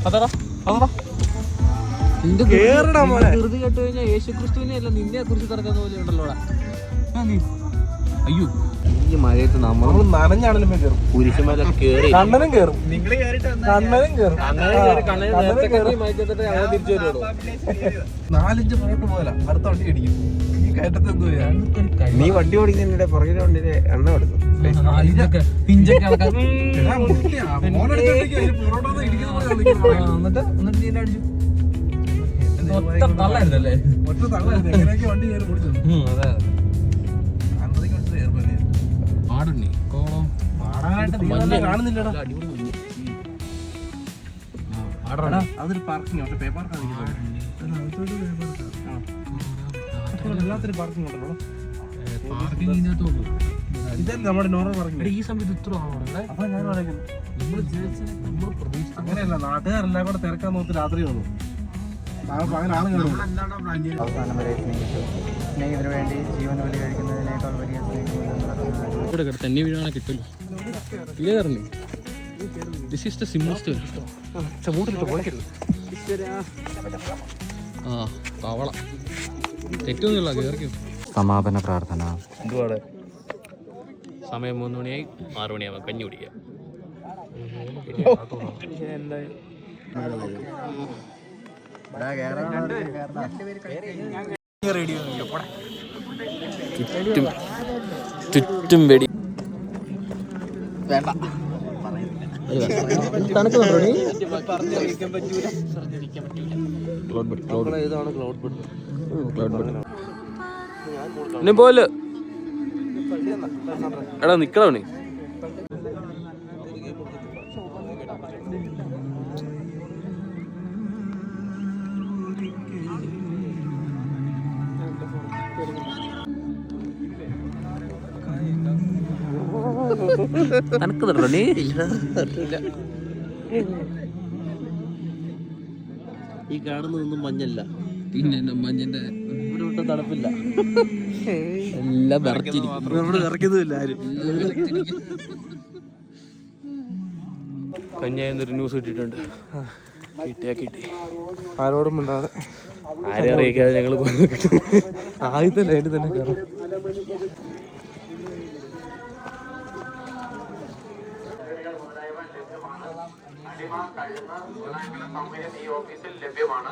അതാ നിന്റെ ധൃതി കേട്ട് കഴിഞ്ഞാൽ യേശു ക്രിസ്തുവിനെ അല്ല നിന്നെ കുറിച്ച് തിരക്കുന്ന പോലെ ഉണ്ടല്ലോടാ. അയ്യോ ഈ മഴയത്ത് നമ്മൾ നനഞ്ഞാണെങ്കിലും കയറും. കുരിശുമല കേറി കണ്ണനും കയറും. തിരിച്ചു വരുള്ളൂ. 4 ഇഞ്ച് പുറത്ത് പോല അടുത്ത വണ്ടി അടിക്കും. ഈ കയറ്റത്ത് നീ വണ്ടി ഓടിക്കുന്നതിന്റെ പുറകിലെ വണ്ടിയുടെ എണ്ണ എടുക്കും. ഒറ്റ തള്ളായിരുന്നല്ലേ? ഒറ്റ തള്ളായിരുന്നു. എങ്ങനെയൊക്കെ വണ്ടി കയറി ഓടിച്ചു. അതെ കാണുന്നില്ലടാ. അതൊരു പാർക്കിംഗ്. പക്ഷെ പേ പാർക്കാണ് എല്ലാത്തിനും പാർക്കിംഗ് ഉണ്ടല്ലോ. ഇതല്ല നമ്മുടെ നോർമൽ പാർക്കിംഗ്. ഈ സമയത്ത് ഇത്ര അപ്പൊ ഞാൻ പറയുന്നത് അങ്ങനെയല്ല, നാട്ടുകാരെല്ലാം കൂടെ തിരക്കാൻ നോക്കി രാത്രി വന്നു. അങ്ങനെ ആളുകൾ അവസാനം വരെ സ്നേഹിച്ചു. സ്നേഹിതന് വേണ്ടി ജീവൻ ബലി കഴിക്കുന്നതിനേക്കാൾ വലിയ സ്നേഹം തന്നെ വീഴാണെ കിട്ടില്ല. ഇല്ലേ പറഞ്ഞു ദിസ് ഈസ് ദ സിമ്പിൾസ്റ്റ്. ആ പവള തെറ്റൊന്നുമില്ല. കയറിക്കും. സമാപന പ്രാർത്ഥന. സമയം 3 മണിയായി. 6 മണിയാവാം കഞ്ഞി കുടിക്കാം. ചുറ്റും വെടി വേണ്ട. പോലെ എടാ നിക്കണവന്. തനക്ക് തരോ നീ? ഈ കാണുന്നതൊന്നും മഞ്ഞല്ല. പിന്നെ മഞ്ഞന്റെ ഇവിടെ തണുപ്പില്ല. എല്ലാം വിറച്ചിരിക്കും. ഇവിടെ ഇറക്കുന്നതില്ല ആരും. കഞ്ഞായെന്നൊരു ന്യൂസ് കിട്ടിയിട്ടുണ്ട്. കിട്ടി ആരോടും മിണ്ടാതെ ആരെ അറിയിക്കാതെ ഞങ്ങൾ ആദ്യത്തെ ലൈനിൽ തന്നെ കയറും. ഈ ഓഫീസിൽ ലഭ്യമാണ്.